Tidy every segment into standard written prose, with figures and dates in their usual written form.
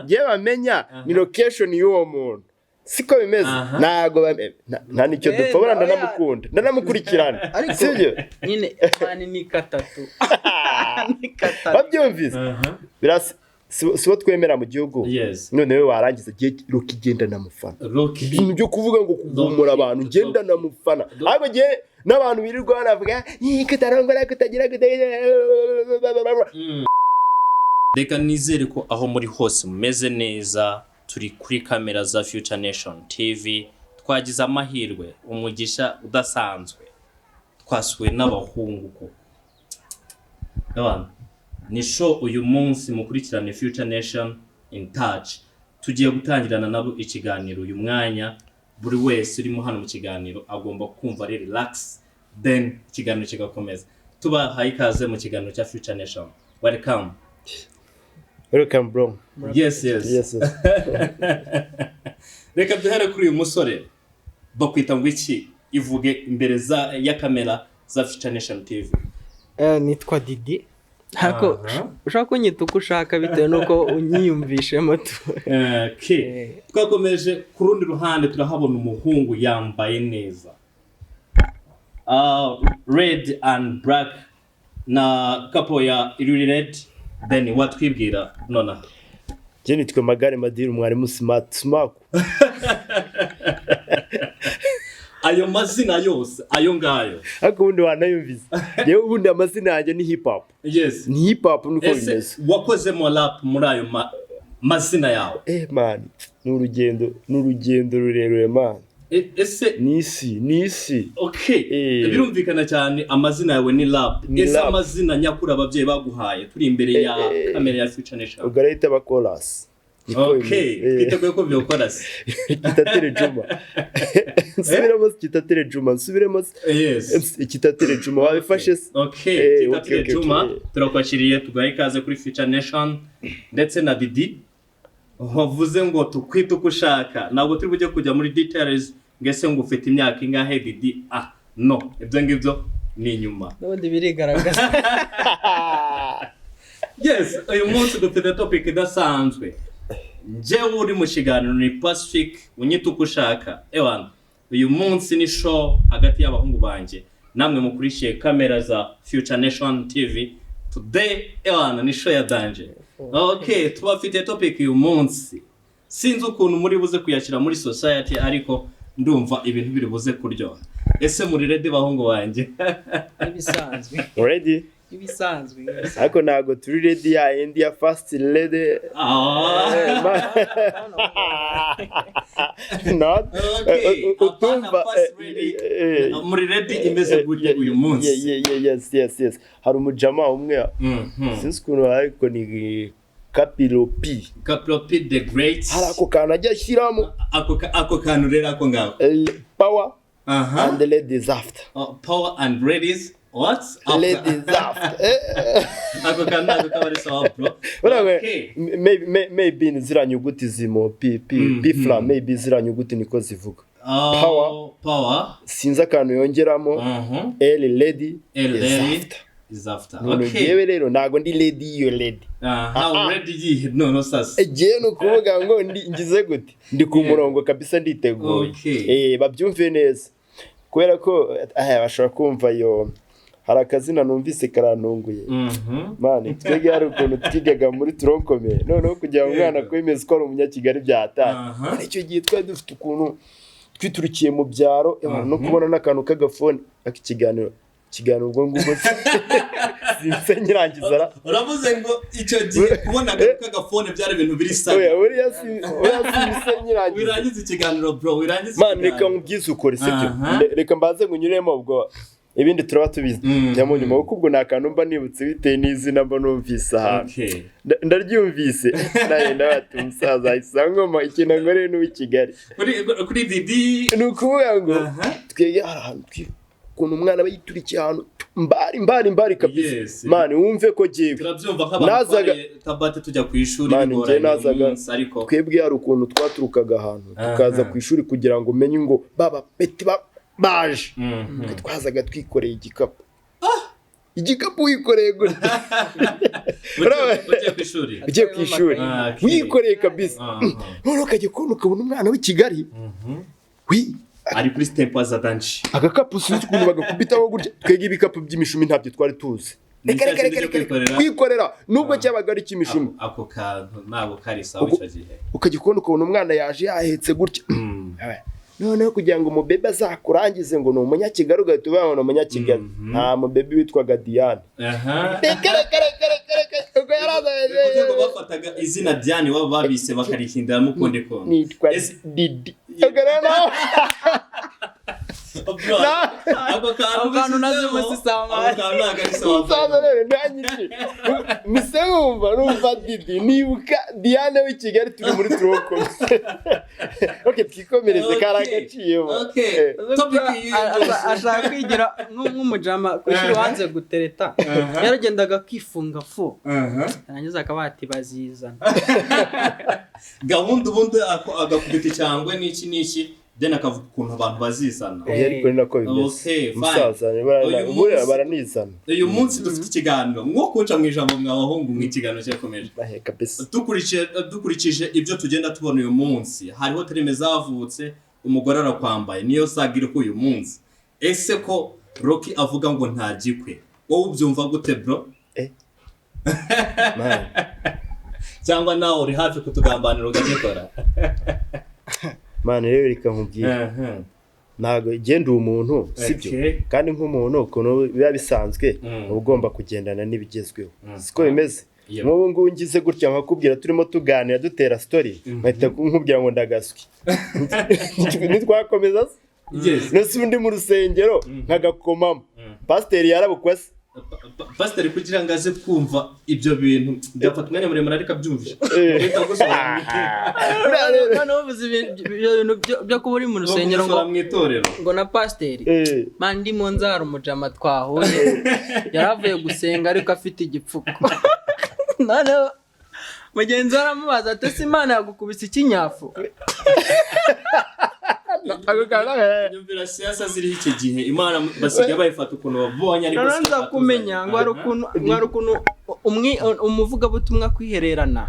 je bamenya ni location y'uwo muntu siko bimeze nago nta nicyo dupfobora ndanamukurikirana sibyo nyine cyane ni katatu babyumvise birasa sibo twemera mu gihugu none we warangiza roki genda namufana ibintu byo kuvuga ngo kugumura abantu genda namufana ahubwo je n'abantu birirwa banavuga katarongora kutagira reka nizere ko aho muri hose mumeze neza. Turi kuri kamera za Future Nation TV, twagize amahirwe umugisha udasanzwe, twasuwe n'abahungu ko ni show uyu munsi mukurikirane Future Nation in touch. Tugiye gutangirana nabo ikiganiro uyu mwanya, buri wese urimo hano mu kiganiro agomba kumva ari relax, then ikiganiro kigakomeza. Tubahaikaze mu kiganiro cya Future Nation. Welcome. Welcome bro. Yes. Reka duhere kuri uyu musore bakwita ngo iki ivuge imbere ya kamera za Future Nation TV. Nitwa Didi. Hako ushaka kunyita uko ushaka bitewe nuko unyiyumvishemo tu. Twakomeje ku rundi ruhande turahabona umuhungu yambaye neza. Red and black na kapo ya red. Then watwibwira nona. Je nitwe Magare Madiri umwarimu smart. Ayo mazina yose ayo ngayo. Ariko ubundi wanayumviza. Yewe ubundi amazina yanjye ni hip hop. Yes. Ni hip hop nuko bimeze. Wakoze mo rap muri ayo mazina yawe. Man, n'urugendo rurerure man. Ese nisi. Okay. Birumvikana cyane amazina yawe ni rap. Ese amazina nyakuri abavyeyi baguhaye turi imbere ya kamera ya Future Nation. Ugarahita ba chorus. Okay. Twiteguye ko byo chorus. Kitatere Juma. Nsubiremo Kitatere Juma wabifashe. Okay. Kitatere Juma turakwakiriye tugahaikaze kuri Future Nation ndetse na Didi. Wavuze ngo tukwita uko ushaka ntabwo turi bujye kujya muri details ngese ngo ufite imyaka ingahe Didi no ibyo ngibyo ni inyuma n'ubundi birigaragaza. Yes, uyu munsi dufite topic idasanzwe. Jewe uri mu kiganiro ni Pacific unyita uko ushaka. Uyu munsi ni show hagati y'abahungu banje namwe mukurishiye kamera za Future Nation TV. Today ni show ya danger. Okay, tubafite topic uyu munsi. Sinzi ukuntu muri buze kuyakira muri society ariko ndumva ibintu biri buze kuryoha. Ese muri ready bahungu banje? Ibisanzwe. Ready? Ibisanzwe. Ariko nago turi ready ya India fast ready. Not. Utumva muri ready imeze gute uyu munsi? Yes. Hari umujama umwe. Sinzi ukuntu ariko ni Kapiropi the great. Harako kana ajya shyiramo ako kantu rero ako ngaho. Power and ladies after. Power and ladies. What? Ladies after. Ako kantu kabari sawa bro. Okay. Maybe ziranyuguti zimo p flam maybe ziranyuguti niko zivuga. Power. Sinza kantu yongeramo L lady is after. Okay. Yewe rero nago ndi lady yo lady. How ready no sasa. Je no kuvuga ngo ngize gute. Ndi ku murongo kabisa nditeguye. Babyumve neza. Kubera ko bashobora kumva yo hari akazina numvise karantunguye. Man, twege hari ukuntu twigaga muri tronkome. Noneho kugira umwana kwemeza ko ari umunyakigali byatana. Icyo gihe twa dufite ukuntu twiturukiye mu byaro no kubona n'akantu k'agafone akikiganiro ubwo ngubwo sinse nyirangiza. Uravuze ngo icyo gihe kubona k'agafone byari ibintu biri sawa. Oya sinse nyirangiza. Wirangiza ikiganiro bro, wirangiza. Man, reka mubyize ukore sibyo. Reka mbaze ngo nyuremo ubwo ibindi turaba tubizi. Njyamo nyuma kuko ubwo nakantu mba nibutse bitewe n'izina mba numvise ahantu. Ndaryumvise naye ndabatumsaza isangoma ikintu ngore n'uwi Kigali. Kuri Didi nukuvuga ngo twege ahantu kuntu umwana bayiturikiye ahantu mbari kabisa. Man, wumve ko giye turabyumva nk'abantu tabate tujya ku ishuri bigoranye ariko twebwe hari ukuntu twaturukaga ahantu tukaza ku ishuri kugira ngo menye ngo baba peti baje twazaga twikoreye igikapu igikapu wikoreye gutya ugiye ku ishuri wikoreye kabisa none ukajya kubona ukabona umwana w'i Kigali ari kuri stempo za danshi agakapu sinzi ukuntu bagakubitaho gutya twege ibikapu by'imishumi ntabyo twari tuzi kwikorera nubwo cyabaga ari cy'imishumi ako kantu ntabwo kari sawa icyo gihe ukajya kubona umwana yaje yahetse gutya noneho kugira ngo umubebe azakurangize ngo ni umunyakigali ugahita ubona ni umunyakigali nta mubebe witwaga Diane ubwo yarazaye ngo bafataga izina Diane baba babise bakarihindura mukunde ko nitwa Didi ubwo rero ako kantu nazo musisama mise numva Didi nibuka Diane w'i Kigali turi muri turoko twikomereze karagaciyeho ashaka kwigira nk'umujama kwishuri wanze gutereta yaragendaga kifunga fu arangiza akabati bazizana gahunda ubundi agakubita cyangwa n'iki then akavuga ukuntu abantu bazizana ariko nako bimeze musaza baranizana uyu munsi dufite ikiganiro nko kunca mu ijambo mw'abahungu mu ikiganiro cyakomeje kabisa dukurikije ibyo tugenda tubona uyu munsi hariho terime zavutse umugore arakwambaye niyo sagira ko uyu munsi ese ko Rocky avuga ngo nta gikwe wowe ubyumva gute bro cyangwa nawe uri hafi kutugambanira ukagikora Mane rero reka nkubwire ntago igenda umuntu sibyo kandi nk'umuntu ukuntu biba bisanzwe ugomba kugendana n'ibigezweho siko bimeze nk'ubu ngubu ngize gutya nkakubwira turimo tuganira dutera story mpita nkubwira ngo ndagaswi nitwakomeza nose undi mu rusengero nkagakomamo pasiteri yarabukwase pasiteri kugira ngo aze kumva ibyo bintu byafata umwanya muremure ariko abyumvise noneho ubuze ibintu byo kuba uri mu rusengero ngo na pasiteri mandi mu nzara umujama twahuye yaravuye gusenga ariko afite igipfuko noneho mugenzi we aramubaza ati ese Imana yagukubise ikinyafu nyumvira siasa ziri iki gihe Imana basigaye bayifata ukuntu babonye ariko nza kumenya ngo ari ukuntu umuvuga butumwa kwihererana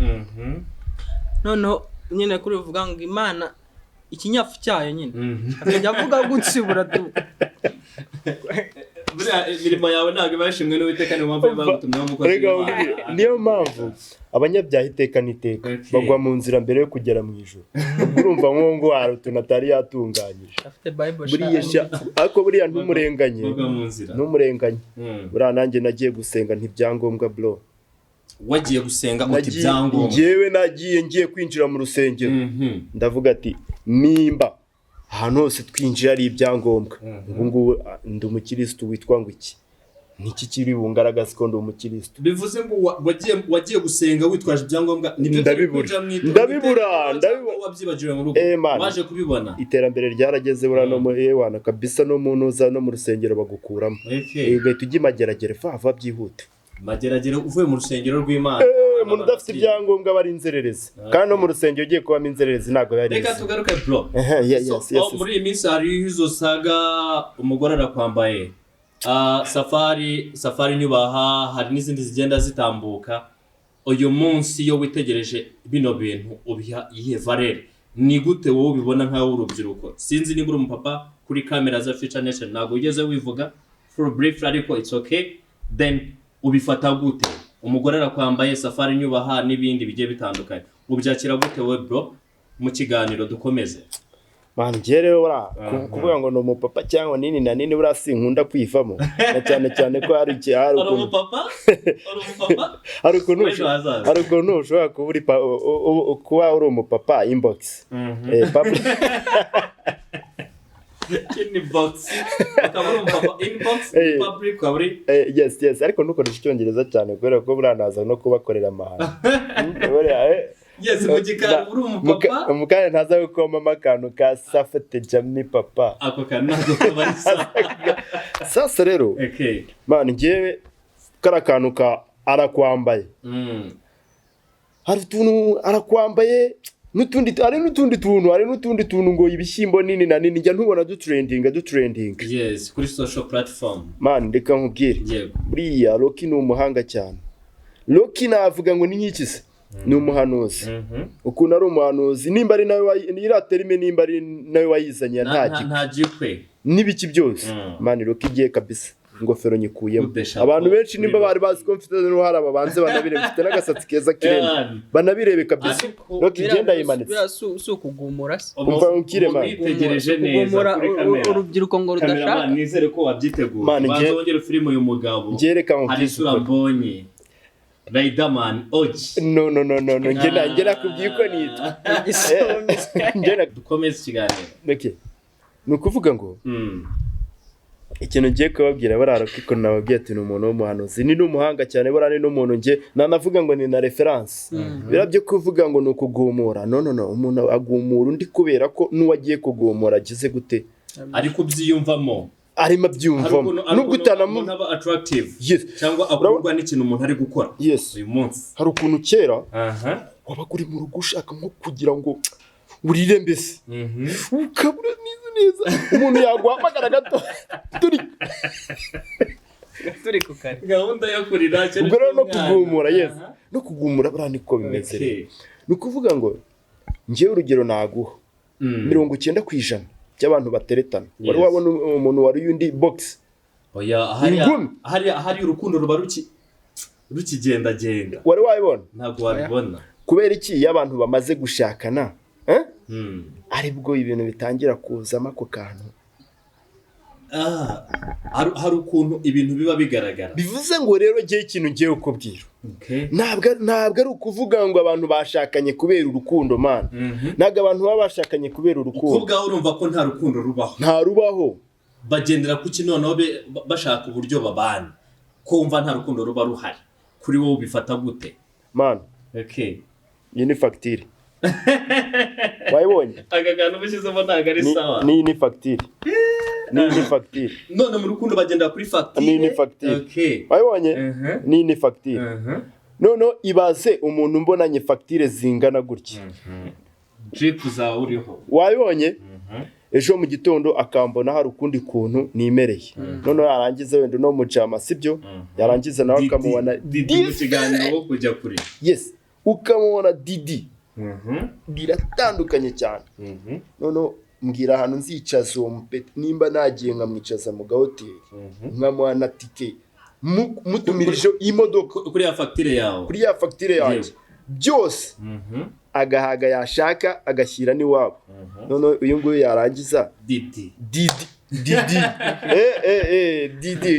noneho nyine kuri uvuga ngo Imana ikinyafu cyayo nyine akajya avuga gutsibura tu imirimo yawe ntabwo ibashimwe n'Uwiteka niyo mpamvu bagutumyeho umukozi niyo mpamvu abanyabyaha iteka n'iteka bagwa mu nzira mbere yo kugera mu ijuru urumva ngo hari utuntu atari yatunganyije ariko buriya ntumurenganye buriya nanjye nagiye gusenga ntibyangombwa bro wagiye gusenga uti byangombwa njyewe ngiye kwinjira mu rusengero ndavuga ati nimba ahantu hose twinjira ari ibyangombwa ubu ngubu ndi umukirisitu witwa ngo iki niki kiri bungaragaza ko ndi umukirisitu bivuze ngo wagiye gusenga witwaje ibyangombwa ndabibura wabyibagiwe mu rugo waje kubibona iterambere ryarageze burano mu ewana kabisa no munuza no mu rusengero bagukuramo ugahita ujya imageragere vava byihute mageragere uvuye mu rusengero rw'Imana umuntu udafite ibyangombwa bari inzererezi kandi no mu rusengero ugiye kubamo inzererezi ntabwo yari reka tugaruke bro muri iyi minsi hari izo saga umugore arakwambaye safari nyubaha hari n'izindi zigenda zitambuka uyu munsi iyo witegereje bino bintu ubiha iyihe valere ni gute wowe ubibona nk'aho urubyiruko sinzi niba uri umupapa kuri kamera za Future Nation ntabwo ugeze wivuga for brief ariko it's okay then ubifata gute umugore arakwambaye safari nyubaha n'ibindi bigiye bitandukanye ubyakira gute we bro mu kiganiro dukomeze Manjye rero kuvuga ngo no umupapa cyangwa nini na nini burasi nkunda kwivamo cyane ko hari iki hari ukuntu ushobora kuba uri umupapa inbox inbox public kaburi yes ariko nukoresha icyongereza cyane kubera ko buranaza no kubakorera amahanga yes mugikara uri umupapa umukane ntaza gukomama akantu ka safete jammy papa ako kana barisa sasa rero man ngewe karakantu ka arakwambaye hari tuntu arakwambaye n'utundi tuntu ngo ibishyimbo nini na nini njya ntubona dutrending. Yes, kuri social platform. Man, reka nkubwire. Yego. Buriya Rocky ni umuhanga cyane. Rocky navuga ngo ni nk'iki se? Ni umuhanuzi. Ukuntu ari umuhanuzi nimba ari nawe iraterime nimba ari nawe wayizanye nta gikwe. Nibiki byose. Man, Rocky giye kabisa. Ingofero nyikuyemo. Abantu benshi nimba bari bazi ko mfite no hari ababanze banabirebe mfite n'agasatsi keza kirene. Banabirebe kabisa. Rocky genda yimanitse. Bya kugumura se. Umva ukire man. Witegereje neza kuri kamera. Urubyiruko ngo rudashaka. Nizere ko wabyiteguye. Bazongera filime uyu mugabo. Ngereka mu hari isura mbonye. Ridermanll oji. No. Ngena kubwiye ko nitwa. Dukomeze ikiganiro. Okay. Nukuvuga ngo ikintu ngiye kubabwira barara kiko nababwiye ati ni umuntu w'umuhanuzi ni n'umuhanga cyane barane n'umuntu nge nanavuga ngo ni na reference birabyo kuvuga ngo nuko kugumura no umuntu agumura undi kubera ko nuwagiye kugumura agize gute ariko byiyumvamo arimo byumvamo nubwo utanamu attractive yes cyangwa akurwa n'ikintu umuntu ari gukora yes uyu munsi hari ukuntu kera wabaguri mu rugo ushaka nko kugira ngo urire mbese ukabura neza umuntu yaguhamagara gato turi ku kare gahunda yo kurira cyane ubwo no kugumura yes no kugumura barani ko bimeze ni kuvuga ngo ngiye urugero naguha 90% cy'abantu bateretana wari wabona umuntu wari yundi box oya hari urukundo ruba rukigenda wari wabibona ntabwo wabibona kubera iki y'abantu bamaze gushakana aribwo ibintu bitangira kuzama ko kantu hari ukuntu ibintu biba bigaragara bivuze ngo rero giye ikintu ngiye ukubwira ntabwo ari ukuvuga ngo abantu bashakanye kubera urukundo man ntabwo abantu baba bashakanye kubera urukundo ukubwa urumva ko nta rukundo rubaho bagendera ku kinono bashaka uburyo babana kumva nta rukundo ruba ruhari kuri wowe ubifata gute man iyi ni fagitire wayibonye akagano bushyizemo ntabwo ari sawa ni fagitire none mu rukundo bagendera kuri fagitire ni fagitire wayibonye ni fagitire none ibaze umuntu mbonanye fagitire zingana gutya drip zawe uriho wayibonye ejo mu gitondo akambona hari ukundi kuntu nimereye none yarangiza wenda no mujama sibyo yarangiza nawe akamubona didi mu kiganiro wo kujya kuri yes ukamubona didi biratandukanye cyane none mbwira ahantu nzicaza uwo mupeti nimba nagiye nkamwicaza mu gahoteli nkamuha na tike mutumirije imodoka kuri ya fagitire yawe byose agahaga yashaka agashyira n'iwabo none uyu nguyu yarangiza didi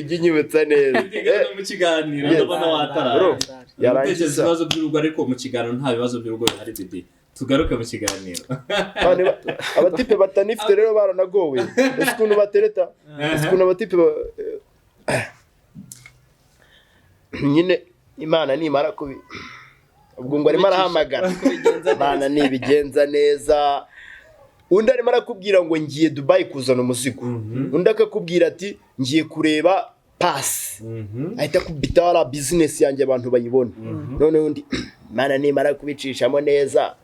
uginyibutsa neza mu kiganiro ndabona watarara yarangiza ibibazo by'urugo ariko mu kiganiro nta bibazo by'urugo bihari didi tugaruke mu kiganiro abatipe batanifite rero baranagowe ese ukuntu batereta ese ukuntu abatipe nyine imana nimara kubi ubwo ngo arimo arahamagara imana nibigenza neza undi arimo arakubwira ngo ngiye Dubai kuzana umuzigo undi akakubwira ati ngiye kureba pasi ahita kubita wala business yanjye abantu bayibona none undi imana nimara kubicishamo neza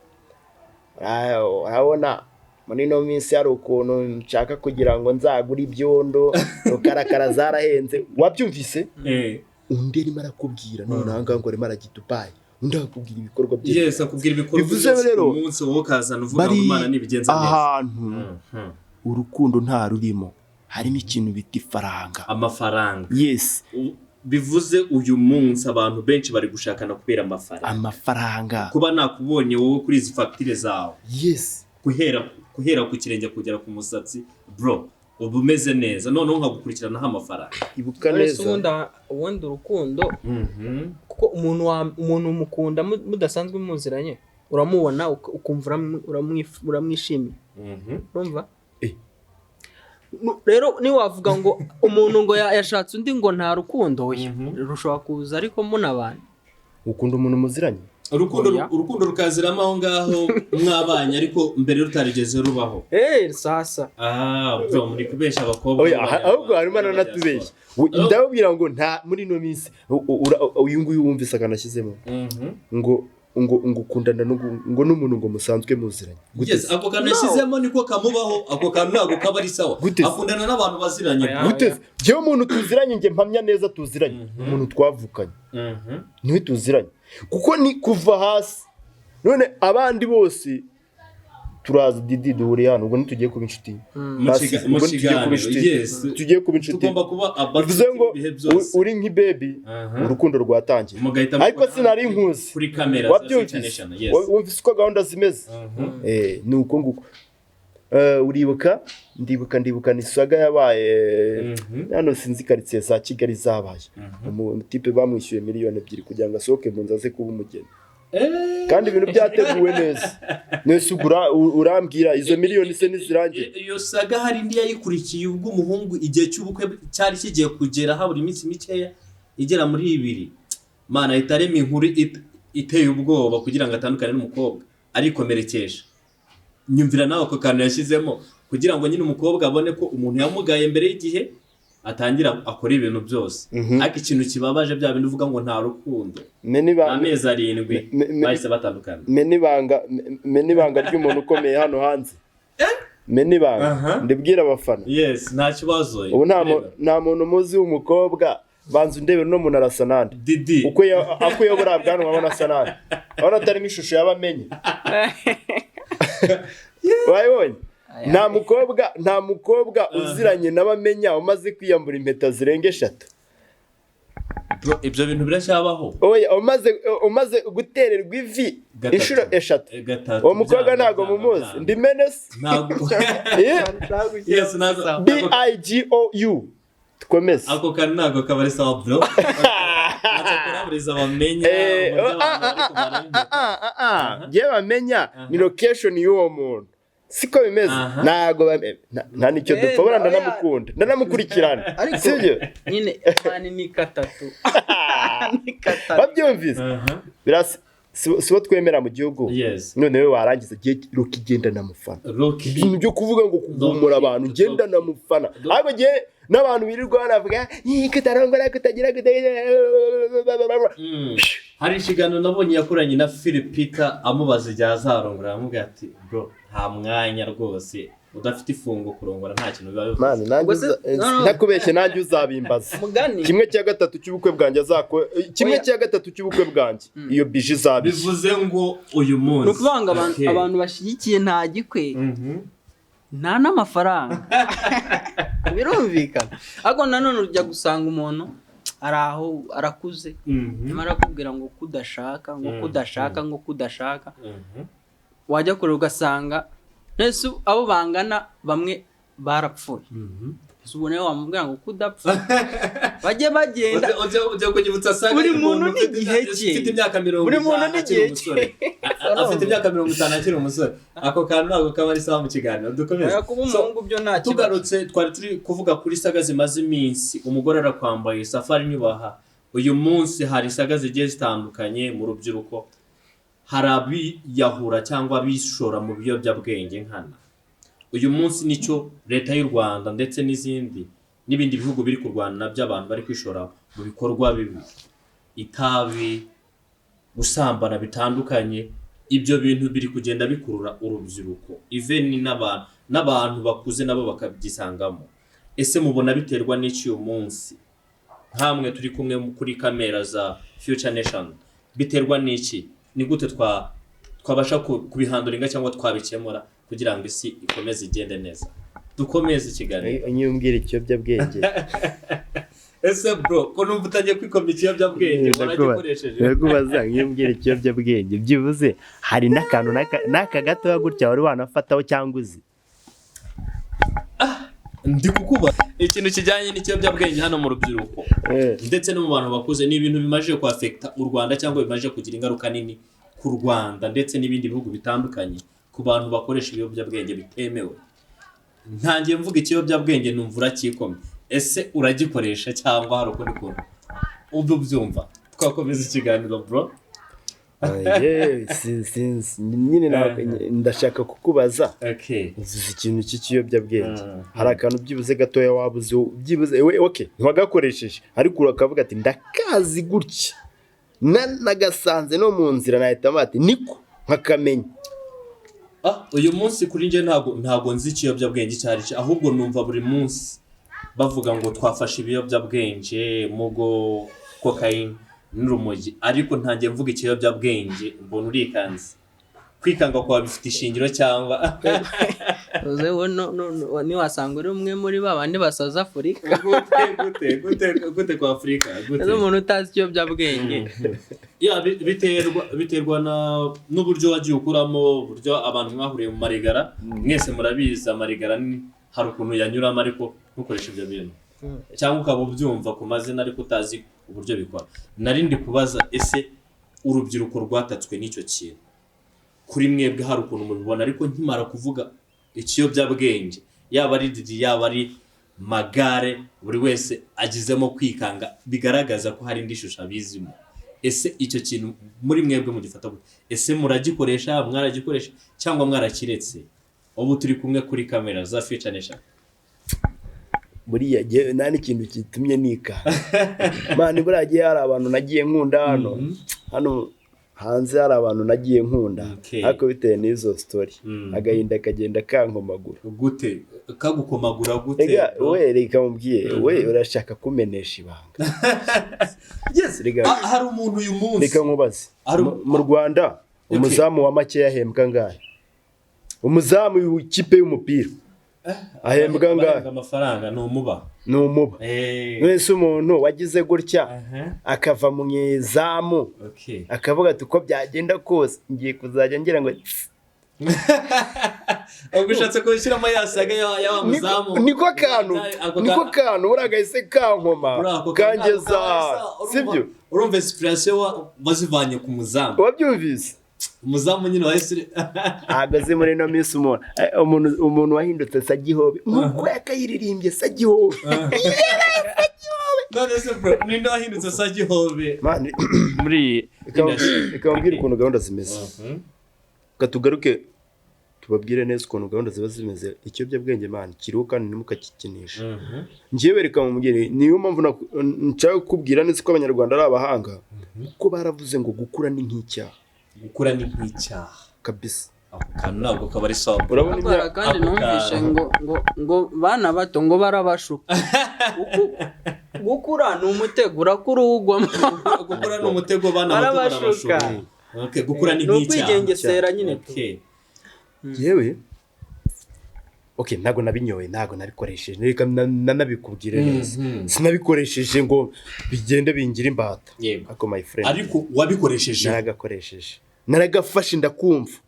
urabona muri no minsi hari ukuntu nshaka kugira ngo nzagura ibyondo rukarakara zarahenze wabyumvise undi arimo arakubwira none ahanga ngo arimo arajya Dubai undi akubwira ibikorwa bye yes akubwira ibikorwa byose umunsi wo kazana uvuga ngo imana nibigenza neza ahantu urukundo nta rurimo harimo ikintu biti amafaranga yes bivuze uyu munsi abantu benshi bari gushakana kubera amafaranga kuba nakubonye wowe kuri izi fagitire zawe yes kuhera ku kirenge kugera ku musatsi bro ubu umeze neza noneho nkagukurikiranaho amafaranga ibuka neza ubundi urukundo kuko umuntu mukunda mudasanzwe muziranye uramubona ukumva uramwishimiye urumva rero niwavuga ngo umuntu ngo yashatse undi ngo nta rukundo rushobora kuza ariko munabana ukunda umuntu muziranye urukundo rukaziramo aho ngaho mwabanye ariko mbere rutarigeze rubaho sasa bro muri kubesha abakobwa ahubwo harimo nanatubeshya ndababwira ngo nta muri no minsi uyu nguyu wumvise akanashyizemo ngo ngo ukundana ngo n'umuntu ngo musanzwe muziranye. Yes, ako kantu yashizemo niko kamubaho, ako kantu ntago kaba ari sawa. Akundana n'abantu baziranye. Gute? Jewe umuntu tuziranye nge mpamya neza tuziranye. Umuntu twavukanye. Niwe tuziranye. Kuko ni kuva hasi. None abandi bose turaza Didi duhuriye hano ubwo ntitugiye kuba inshuti. Tugiye kuba inshuti. Tugomba kuba abavuze ngo uri nki baby urukundo rwatangiye. Ariko sinari nkuzi kuri kamera wumvise uko gahunda zimeze. Ni uko nguko. Ndibuka ni saga yabaye hano sinzi karitsiye za Kigali zabaye. Umutipe bamwishyuye miliyoni 2 kugira ngo asohoke mu nzaze kuba umugeni. Kandi ibintu byateguwe neza. Nese urambwira izo miliyoni se nizirangiye. Iyo saga hari ndi yayikurikiye ubwo umuhungu igihe cy'ubukwe cyari kigiye kugera habura iminsi mikeya igera muri 2. Mana itareme inkuru iteye ubwoba kugira ngo atandukane n'umukobwa arikomerekesha. Nyumvira nawe ko kantu yashizemo kugira ngo nyine umukobwa abone ko umuntu yamugaye mbere y'igihe atangira akora ibintu byose. Ariko ikintu kibabaje bya bintu uvuga ngo nta rukundo. Amezi 7 bahise batandukana. Menibanga ry'umuntu ukomeye hano hanze. Menibanga ndibwira abafana. Yes, nta kibazo. Ubu nta muntu muzi w'umukobwa banzu ndebe no muntu arasa nande. Didi. Uko yobora bwanwa abona sanande. Abona atari nk'ishusho yabamenye. Wayibonye? Nta mukobwa uziranye n'abamenya umaze kwiyambura impeta zirenga 3. Bro, ibyo bintu biracyabaho. Oya, umaze gutererwa ivi inshuro 3. Uwo mukobwa ntago mumuzi. Ndi Menes. Ntago. Yes, ntago. BIGOU. Tukomeze. Ako kantu ntago kabari sawa bro. Azakuraburiza bamenya. Je bamenya ni location y'uwo muntu. Siko bimeze nago nta nicyo dupfobora ndanamukurikirana sibyo nyine mani ni 3 babyumvise birasi sibo twemera mu gihugu none we warangiza giye rokigenda namufana ibintu byo kuvuga ngo kugumura abantu genda namufana ahubwo giye n'abantu birirwa banavuga yikitarongora kutagira hari ikiganiro nabonye yakoranye na Philipita amubaza igihe azarongora amuga ati bro nta mwanya rwose udafite ifungo kurongora nta kintu biba bivuze nakubeshye nanjye uzabimbaza kimwe cya gatatu cy'ubukwe bwanjye kimwe cya gatatu cy'ubukwe bwanjye iyo bije zabi bivuze ngo uyu munsi nukuvanga abantu bashyigikiye nta gikwe nta n'amafaranga birumvikana ariko nanone ujya gusanga umuntu araho arakuze nyamara akubwira ngo kudashaka wajya kure ugasanga nese abo bangana bamwe barapfuye ubone wamubwira ngo kudapfa bajye bagenda ujya kugibutsa saga buri muntu n'igihe cye afite imyaka 50 afite imyaka 50 akiri umusore ako kantu ntabwo kaba ari sawa mu kiganiro dukomeze tugarutse twari turi kuvuga kuri saga zimaze iminsi umugore arakwambaye safari nyubaha uyu munsi hari saga zigiye zitandukanye mu rubyiruko hari abiyahura cyangwa bishora mu biyobyabwenge nkana uyu munsi nicyo leta y'u Rwanda ndetse n'ibindi bihugu biri kurwana by'abantu bari kwishora mu bikorwa bibi itabi gusambana bitandukanye ibyo bintu biri kugenda bikurura urubyiruko even n'abantu bakuze nabo bakabyisangamo ese mubona biterwa n'iki uyu munsi nkamwe turi kumwe kuri kamera za Future Nation biterwa n'iki ni gute twabasha kubihanduringa cyangwa twabikemura kugira ngo isi ikomeze igende neza dukomeze ikiganiro nyumbwira ikiyobyabwenge ese bro ko numva utagiye kwikomya ikiyobyabwenge waragikoresheje yego baza nyumbwira ikiyobyabwenge byibuze hari n'akantu n'aka gato gutya wari wanafataho cyangwa uzi ndi kukuba ikintu kijyanye n'ikiyobyabwenge hano mu rubyiruko ndetse no mu bantu bakuze ni ibintu bimaje ku affecta u Rwanda cyangwa bimaje kugira ingaruka nini ku Rwanda ndetse n'ibindi bihugu bitandukanye ku bantu bakoresha ibiyobyabwenge bitemewe ntangiye mvuga ikiyobyabwenge numva urakikomye ese uragikoresha cyangwa hari ukundi kuntu ubyumva twakomeza ikiganiro bro nyine ndashaka kukubaza uzi ikintu cy'ikiyobyabwenge hari akantu byibuze gatoya wabuze byibuze okay ntiwagakoresheje ariko urakavuga ati ndakazi gutya nagasanze no mu nzira nahita mati niko nkakamenya. Uyu munsi kuri nje ntago nzi ikiyobyabwenge cyari ahubwo numva buri munsi bavuga ngo twafashe ibiyobyabwenge mugo cocaine n'urumogi ariko ntangiye mvuga ikiyobyabwenge mbona urikanze kwikanga kwa bifite ishingiro cyangwa uze wono ni wasanga uri umwe muri babandi basaza Afrika gute kwa Afrika gute umuntu utazi ikiyobyabwenge biterwa n'uburyo wagiye ukuramo buryo abantu mwahuriye mu marigara mwese murabiza marigara hari ukuntu yanyuramo ariko ntukoresha ibyo bintu cyangwa ukaba ubyumva ku mazina ariko utazi uburyo bikora. Narindi kubaza ese urubyiruko rwatatswe n'icyo kintu kuri mwebwe hari ukuntu mubibona ariko nkimara kuvuga ikiyobyabwenge yaba ari didi yaba ari magare buri wese agizemo kwikanga bigaragaza ko hari indi shusho abizimo. Ese icyo kintu muri mwebwe mugifata gute? Ese muragikoresha mwaragikoresha cyangwa mwarakiretse? Ubu turi kumwe kuri kamera za ficanisha buriya nani ikintu kitumye nika mani buragiye hari abantu nagiye nkunda hano hanze hari abantu nagiye nkunda ariko bitewe n'izo story agahinda kagenda kankomagura. Gute kagukomagura gute? We reka mubwiye we urashaka kumenesha ibanga. Yes, hari umuntu uyu munsi reka nkubaze mu Rwanda umuzamu wa make yahembwa ngahe? Umuzamu w'ikipe y'umupira ahembwa ngahe? Amafaranga numuba mwese umuntu wagize gutya akava mu izamu akavuga ati uko byagenda kose ngiye kuzajya ngira ngo ubushatse kubishyiramo yasaga ya muzamu niko kantu uragahise kankoma kangeza sibyo. Urumva inspiration wazivanye ku muzamu wabyumvise umuzamu nyine wahise ahagaze muri no miss umuntu wahindutse Sagihobe nuko yakayiririmbye Sagihobe none se bro ninde wahindutse Sagihobe muri ikambwira ukuntu gahunda zimeze katugaruke tubabwire neza ukuntu gahunda ziba zimeze. Ikiyobyabwenge man kiruka ntimukakikinisha ngiye reka mumugire niyo mpamvu nshaka kubwira neza ko abanyarwanda ari abahanga ko baravuze ngo gukura ni nk'icyaha. Gukura ni nk'icyaha kabisa kandi ntabwo kabari sawa. Urabona kandi numvishe ngo bana bato ngo barabashuka gukura ni umutego urakura ugwamo. Gukura ni umutego bana bato barabashuka. Gukura ni nk'icyaha. Nukwigengesera nyine. Yewe ntago nabinyoye ntago nabikoresheje reka nanabikubwire neza sinabikoresheje ngo bigende bingira imbata ako my friend ariko wabikoresheje. Naragakoresheje naragafashe ndakumva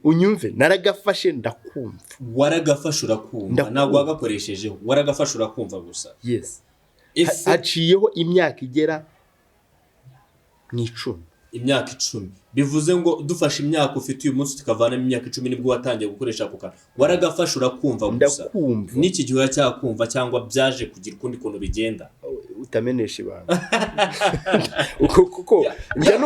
unyumve naragafashe ndakumva. Waragafashe urakumva ntago wagakoresheje waragafashe urakumva gusa. Yes haciyeho imyaka igera mu 10. Imyaka 10 bivuze ngo dufashe imyaka ufite uyu munsi tukavana imyaka 10 nibwo watangiye gukoresha kuka waragafashe urakumva gusa. N'iki gihe uracyakumva cyangwa byaje kugira kundi kuntu bigenda utamenesha ibanga kuko njya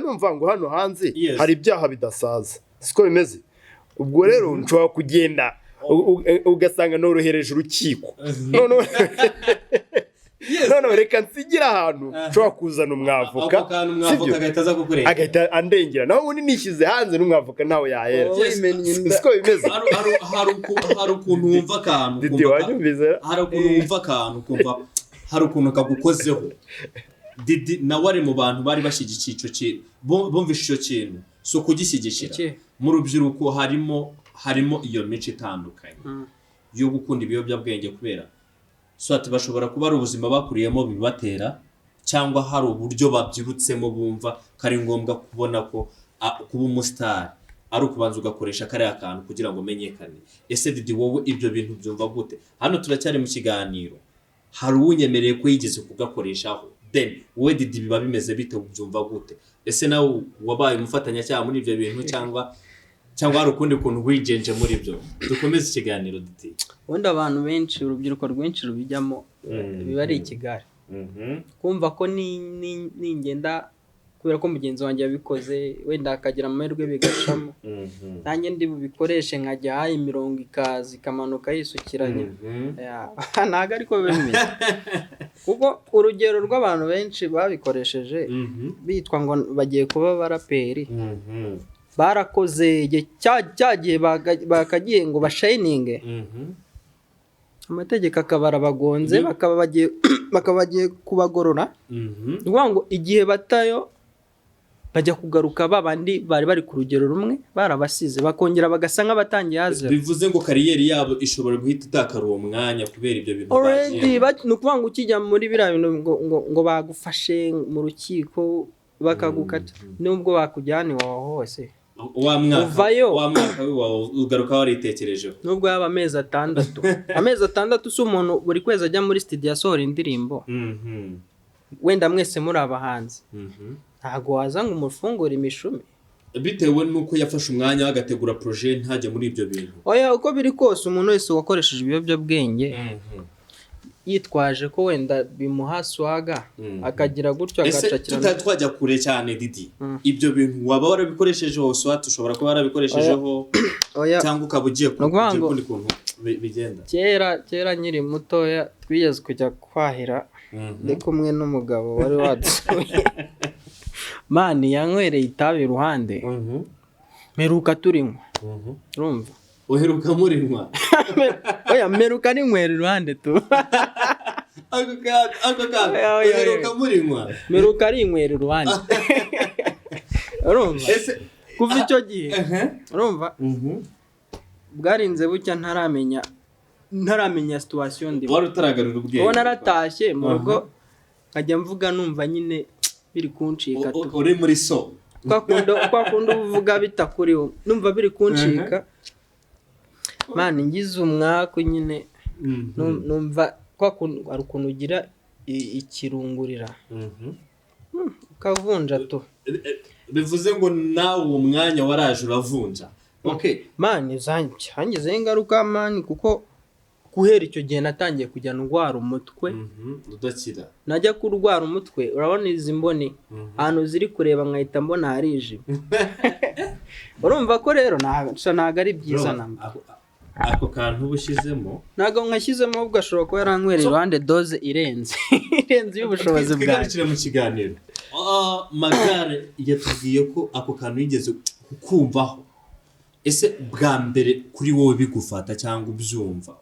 numva ngo hano hanze hari ibyaha bidasaza siko bimeze. Ubwo rero nshobora kugenda ugasanga norohereje urukiko none reka nsigira ahantu nshobora kuzana umwavoka agahita andengera naho ubundi nishyize hanze n'umwavoka ntawe yahera siko bimeze. hari ukuntu wumva akantu hari ukuntu kagukozeho didi nawe ari mu bantu bari bashyigikiye icyo kintu bumvishe icyo kintu so kugishyigikira mu rubyiruko harimo iyo mico itandukanye yo gukunda ibiyobyabwenge kubera swati bashobora kuba ari ubuzima bakuriyemo bibatera cyangwa hari uburyo babyibutsemo bumva kari ngombwa kubona ko kuba umustar ari ukubanza ugakoresha kare akantu kugira ngo menyekane. Ese didi wowe ibyo bintu byumva gute? Hano turacyari mu kiganiro hari unyemereye ko yigeze kugakoreshaho then wowe didi biba bimeze bite byumva gute? Ese nawe wabaye umufatanya cyangwa muri ibyo bintu cyangwa hari ukundi kuntu wigenje muri byo? Dukomeze ikiganiro didi. Wenda abantu benshi urubyiruko rwinshi rubijyamo biba ari ikigare kumva ko ningenda kubera ko mugenzi wanjye yabikoze wenda akagira amahirwe bigacamo nanjye ndi bubikoreshe nkajya hayi imirongo ikamanuka yisukiranye ntabwo ariko bimeze kuko urugero rw'abantu benshi babikoresheje bitwa ngo bagiye kuba baraperi barakoze cyagiye bakagiye ngo bashayininge amategeko akabara bagonze bakaba bagiye kubagorora ni ukuvuga ngo igihe batayo bajya kugaruka babandi bari ku rugero rumwe barabasize bakongera bagasa nk'abatangiye hazira bivuze ngo kariyeri yabo ishobora guhita itakara uwo mwanya kubera ibyo bintu already ni ukuvuga ngo ukijya muri biriya bintu ngo bagufashe mu rukiko bakagukata nubwo bakujyana iwawe hose wa mwaka ugaruka waritekerejeho nubwo yaba amezi 6 si umuntu buri kwezi ajya muri studio asohora indirimbo wenda mwese muri abahanzi ntago waza ngo umufungure imishumi bitewe nuko yafashe umwanya agategura projet ntajya muri ibyo bintu oya uko biri kose umuntu wese wakoresheje ibiyobyabwenge yitwaje ko wenda bimuha swaga akagira gutyo agacakira twajya kure cyane Didi ibyo bintu waba warabikoresheje hose ushobora kuba warabikoreshejeho cyangwa ukaba ugiye kundi kuntu bigenda kera nkiri mutoya twigeze kujya kwahira ndi kumwe n'umugabo wari wadusuye mani yankwereye itabi iruhande meruka turinywa urumva uheruka murinywa oya meruka ninywera iruhande tu uheruka murinywa meruka rinywera iruhande urumva kuva icyo gihe urumva bwarinze bucya ntaramenya situation ndi wari utaragarura ubwenge ubona naratashye mu rugo nkajya mvuga numva nyine biri kuncika uri muri so kwakunda uvuga bitakuriho numva biri kuncika mani ngize umwaka nyine numva kwakunda ari ukuntu ugira ikirungurira ukavunja to bivuze ngo nawe uwo mwanya waraje uravunja okay mani zangize ingaruka mani kuko guhera icyo gihe natangiye kujya ndwara umutwe udakira najya kurwara umutwe urabona izi mboni ahantu ziri kureba nkahita mbona harije urumva ko rero ntago ari byiza namba ako kantu ubushyizemo ntago nkashyizemo ubwo ashobora kuba yaranywereye iruhande doze irenze y'ubushobozi bwawe twigarukire mu kiganiro Magare yatubwiye ko ako kantu yigeze kukumvaho ese bwa mbere kuri wowe bigufata cyangwa ubyumva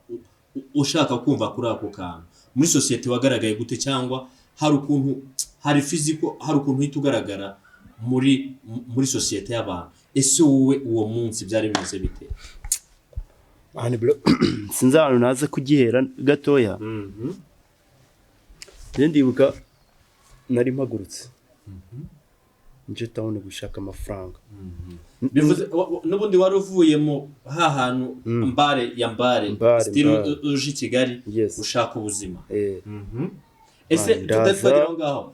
ushaka kumva kuri ako kantu muri society wagaragaye gute cyangwa hari physical hari ukuntu uhita ugaragara muri society y'abantu ese wowe uwo munsi byari bimeze bite sinzi ahantu naza kugihera gatoya ndibuka nari mpagurutse nje tawone gushaka amafaranga bivuze n'ubundi wari uvuyemo hantu mbare still uje Kigali ushaka ubuzima ese tudatwagira ngaho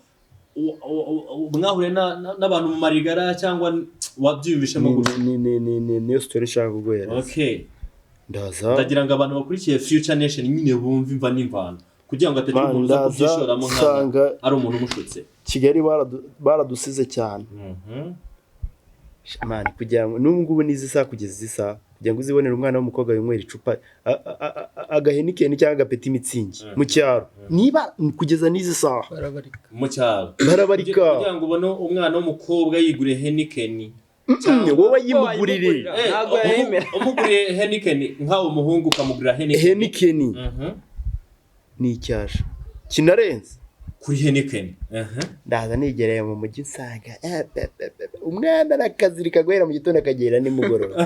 mwahure n'abantu mu marigara cyangwa wabyumvishemo gute niyo story nshaka kuguhera okay ndagira ngo abantu bakurikiye Future Nation nyine bumve imva n'imvano kugira ngo atagira umuntu uza kubyishoramo nk'aho ari umuntu umushutse Kigali baradusize cyane mani kugira ngo n'ubungubu nizi saa kugeza izisa kugira ngo uzibonere umwana w'umukobwa winywera icupa agahenikeni cyangwa agapeti mitsingi mu cyaro niba kugeza nizi saa mu cyaro barabarika kugira ngo ubone umwana w'umukobwa yigure henikeni wowe yimugurire umuguriye henikeni nkaho umuhungu ukamugurira henikeni ni icyasha kinarenze kuri henikeni ndaza nigereye mu mujyi nsanga umwana arakazirika guhera mu gitondo akagera nimugoroba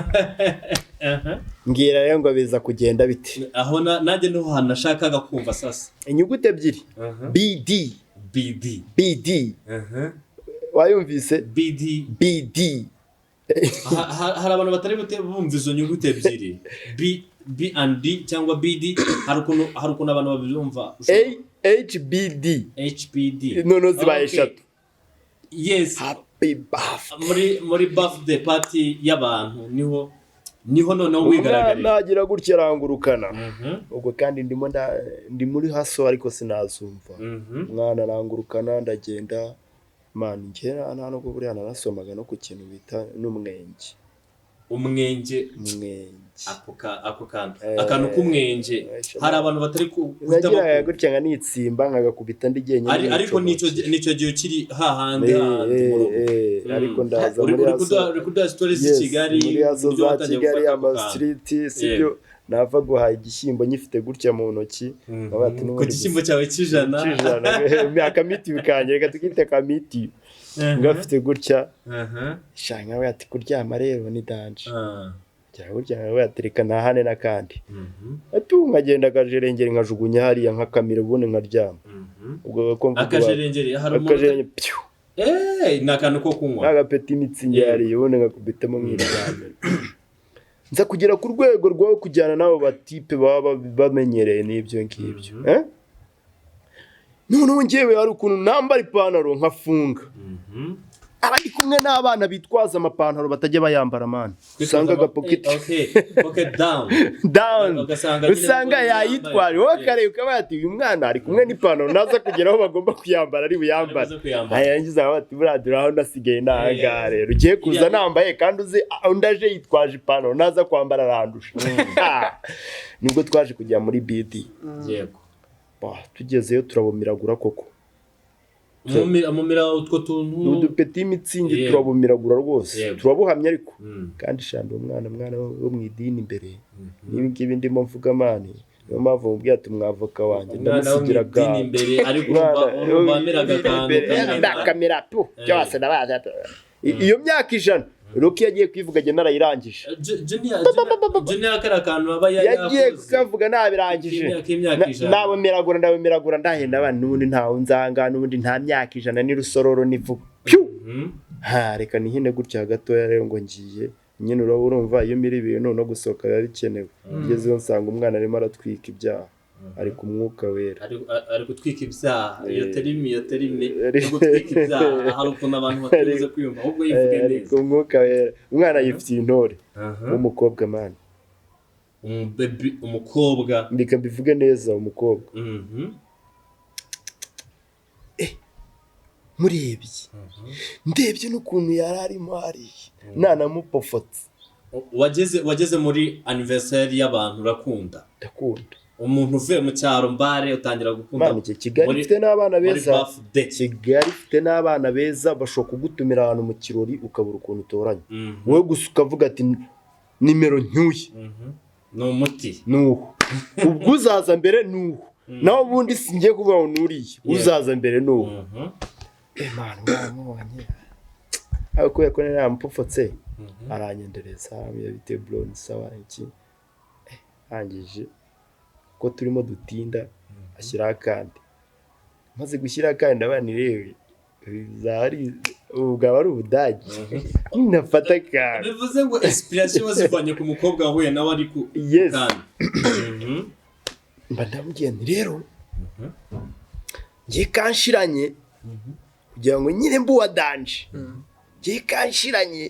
mbwira rero ngo biza kugenda bite aho nanjye niho hantu nashakaga kumva sasa inyuguti ebyiri BD wayumvise BD hari abantu batari bumva izo nyuguti ebyiri B and D cyangwa BD hari ukuntu abantu babyumva HBD nono zibaye eshatu yes happy birthday muri birthday party y'abantu niho noneho wigaragarira nagira gutya rangurukana ubwo kandi ndi muri haso ariko sinazumva mwana rangurukana ndagenda man ngera nta no buriya narasomaga no ku kintu bita n'umwenge ako kantu k'umwenge hari abantu batari kuhita nagira gutya nga nitsimba nkagakubita ndi genye ariko nico gihe kiri hahandi ariko ndaza muri kuda stories Kigali muri azo za Kigali ama street sibyo nava guhaye igishyimbo nyifite gutya mu ntoki abati ku gishyimbo cyawe kijana myaka miti bikanye reka tukite kamiti ngafite gutya shanga we ati kuryama rero ni danje burya we atereka nahane nakandi ngagenda akajerengeri nkajugunya hariya nkakamira ubone nkaryama ubwo ko akajerengeri akajerengeri nakantu ko kunywa agapeti imitsingi hariya ubone ngakubitamo nk'iryame nza kugera ku rwego rwo kujyana nabo batipe baba bamenyereye n'ibyo ngibyo noneho ngewe hari ukuntu nambara ipantaro nkafunga abandi kumwe n'abana bitwaza amapantaro batajya bayambara man usanga agapoketi down usanga yayitwara wowe kare ukaba ati uyu mwana ari kumwe n'ipantaro naza kugeraho bagomba kuyambara ari buyambara ayangiza bati buradura aho ndasigaye nanga rero ugiye kuza nambaye kandi uzi undaje yitwaje ipantaro naza kwambara arandusha nibwo twaje kujya muri BD yego tugezeyo turabumiragura koko amumira utwo tuntu udupeti imitsingi turabumiragura rwose turabuhamya ariko kandi shanda umwana wo mu idini imbere nibi ngibi ndimo mvuga mani niyo mpamvu mubwiye ati umwavoka wanjye ndamusigira idini imbere ariko bameraga kamera tu cyose nabaza iyo myaka 100 Roki yagiye kwivuga agenda narayirangije Junior kara kantu baba yagiye kuvuga nabirangije nabo miragura ndahenda abantu nubundi ntawo nzanga nubundi nta myaka 100 ni rusororo nivuga reka nihine gutya gatoya rero ngo ngiye nyine urumva iyo miri ibintu no gusohoka yari kenewe ngezeho nsanga umwana arimo aratwika ibyaha ari ku mwuka wera ari gutwika ibyaha iyo terimi no gutwika ibyaha hari ukuntu abantu batuze kwiyumva ahubwo yivuge neza ku mwuka wera umwana yifitiye intore umukobwa man umukobwa ndika mbivuge neza umukobwa murebye ndebye n'ukuntu yari arimo hari nanamupofotse wageze muri anniversaire y'abantu ndakunda umuntu uvuye mu cyaro mbare utangira gukunda Kigali ifite n'abana beza Kigali ifite n'abana beza bashobora kugutumira ahantu mu kirori ukabura ukuntu utoranya wowe gusa ukavuga ati nimero ncyuye ni umuti nuho ubwo uzaza mbere nuho naho ubundi singiye kuvuga ngo nuriye uzaza mbere nuho man wamubonye ako yakone namupofotse aranyendereza yabite blonde sawa iki angije ko turimo dutinda ashyira kandi maze gushyira kandi abana rewe zari ubwo ari ubudagi nafata kandi bivuze ngo inspiration wazivanye ku mukobwa wahuye nawe ari ku kandi mba ndamubwiye rero ngiye kanshiranye kugira ngo nyine mbuwa danje ngiye kanshiranye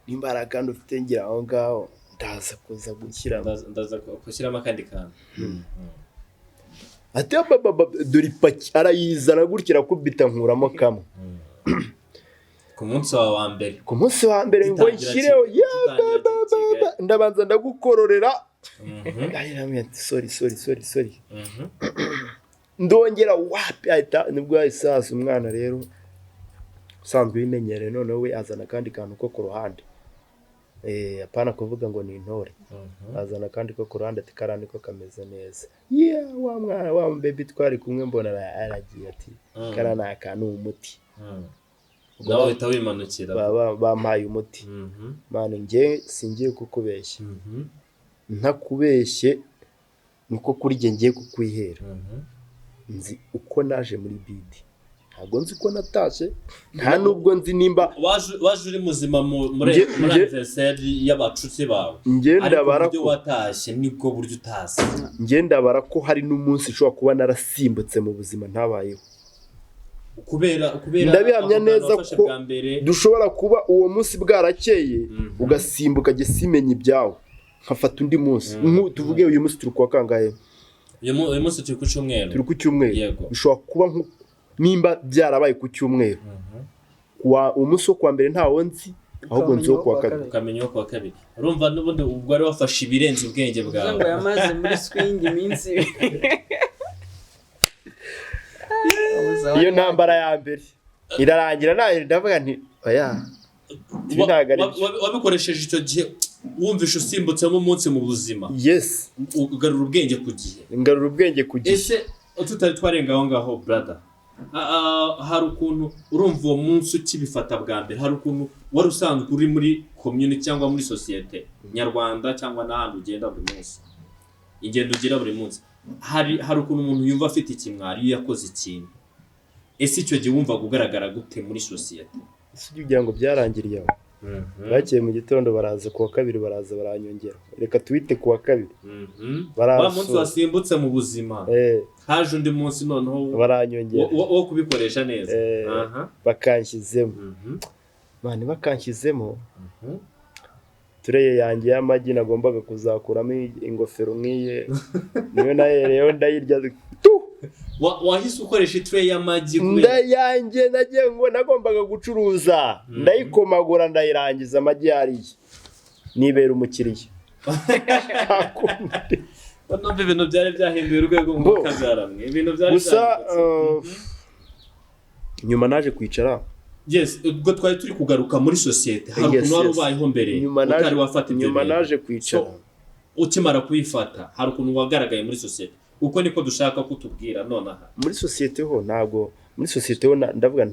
n'imbaraga ndufite ngira aho ngaho ndaza kuza gushyiramo akandi kantu ati dore ipaki arayizana gutya akubita nkuramo kamwe ku munsi wa mbere ngo nshyireho ndabanza ndagukororera sorry ndongera wapi ahita nibwo yahise umwana rero usanzwe wimenyereye noneho we azana kandi kantu ko ku ruhande apana kuvuga ngo ni intore azana kandi ko ku ruhande ati karani ko kameze neza wa mwana wa baby twari kumwe mbona aragiye ati karana akantu umuti nawe uhita wimanukira bampaye umuti mwana nge singiye kukubeshya ntakubeshye niko kuri nge ngiye kukwihera nzi uko naje muri BD ntabwo nzi ko natashe nta nubwo nzi nimba waje uri muzima muri anniversaire y'abacuti bawe ngenda barako watashe nibwo buryo utase ngenda barako hari n'umunsi ushobora kuba narasimbutse mu buzima ntabayeho kubera ndabihamya neza ko dushobora kuba uwo munsi bwarakeye ugasimbuka gisimenye ibyawe nkafata undi munsi tuvuge uyu munsi turi kwa kangahe uyu munsi turi ku cyumweru bishobora kuba nimba byarabaye ku cyumweru umunsi wo kwa mbere ntawo nzi ahubwo nzi wo kwa kabiri ukamenya wo kwa kabiri urumva n'ubundi ubwo ari wafashe ibirenze ubwenge bwawe ngo yamaze muri swing iminsi iyo ntambara ya mbere irarangira nayo ndavuga nti oya wabikoresheje icyo gihe wumvishe usimbutsemo umunsi mu buzima yes ugarura ubwenge ku gihe ngarura ubwenge ku gihe ese tutari twarenga aho ngaho brother hari ukuntu urumva uwo munsi ukibifata bwa mbere hari ukuntu wari usanzwe uri muri community cyangwa muri societe nyarwanda cyangwa n'ahandi ugenda buri munsi ingendo ugira buri munsi hari ukuntu umuntu yumva afite ikimwari iyo yakoze ikintu ese icyo gihe wumva kugaragara gute muri societe ese ugira ngo byarangiriye aho bakeye mu gitondo baraza kuwa kabiri baraza baranyongera reka twite kuwa kabiri wa munsi wasimbutse mu buzima haje undi munsi noneho baranyongera wo kubikoresha neza bakanshyizemo bani bakanshyizemo tureye yanjye y'amagi nagombaga kuzakuramo ingofero nk'iye niyo nahereyeho ndayirya wahise ukoresha tray y'amagi ndayanjye nagiye ngo nagombaga gucuruza ndayikomagura ndayirangiza amagi yariye nibera umukiriya Numva ibintu byari byahinduye urwego mu kazaramwe ibintu byari gusa nyuma naje kwicara yes ubwo twari turi kugaruka muri societe hari ukuntu wari ubayeho mbere utari wafata ibyo nyuma naje kwicara ukimara kuyifata hari ukuntu wagaragaye muri societe uko niko dushaka kutubwira nonaha muri societe ho ntabwo muri societe ho ndavuga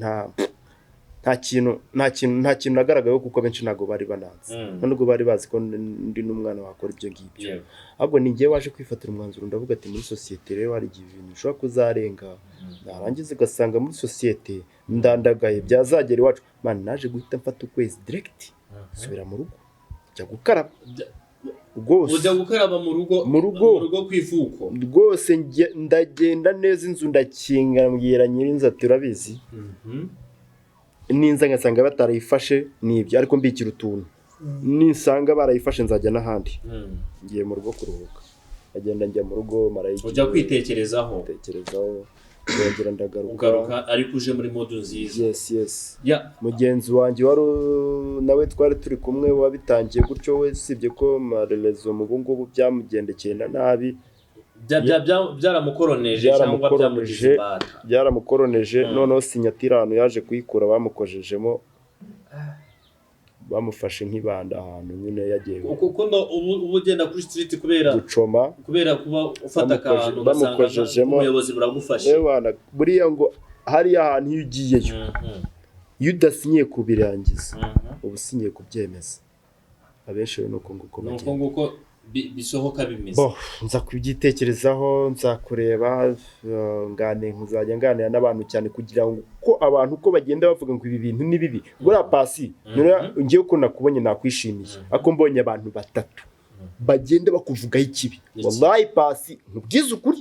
nta kintu nagaragayeho kuko benshi ntago bari bananze nubwo bari bazi ko ndi n'umwana wakora ibyo ngibyo ahubwo ni ngiye waje kwifatira umwanzuro ndavuga ati muri societe rero hari ibintu ushobora kuzarenga narangiza ugasanga muri societe ndandagaye byazagera iwacu man naje guhita mfata ukwezi direct subira mu rugo njya gukaraba rwose ujya gukaraba mu rugo kwivuko rwose ndagenda neza inzu ndakinga mbwira nyirinzu ati urabizi ninza ngasanga batarayifashe nibyo ariko mbikira utuntu nisanga barayifashe nzajya n'ahandi ngiye mu rugo kuruhuka agenda njya mu rugo marayiki ujya kwitekerezaho ndagera ndagaruka ariko uje muri mode nziza yes mugenzi wanjye wari nawe twari turi kumwe wabitangiye gutyo we sibye ko marezo mu bungubu byamugendekeye nabi byaramukoronije cyangwa byaramukoronije noneho sinyatirano yaje kuyikura bamukojejemo bamufashe nk'ibanda ahantu nyine yagiye kuko ubu ugenda kuri street kubera kuba ufata akantu bamukojejemo umuyobozi buragufashe buriya ngo hari ahantu iyo ugiyeyo iyo udasinyiye kubirangiza uba usinyiye kubyemeza abenshi nuko nguko bisohoka bimeze nza kubyitekerezaho nzakureba nkuzajya nganira n'abantu cyane kugira ngo ko abantu uko bagenda bavuga ngo ibi bintu ni bibi buriya pasi ngiye ko nakubonye nakwishimiye ako mbonye abantu batatu bagenda bakuvugaho ikibi wallahi pasi nkubwiza ukuri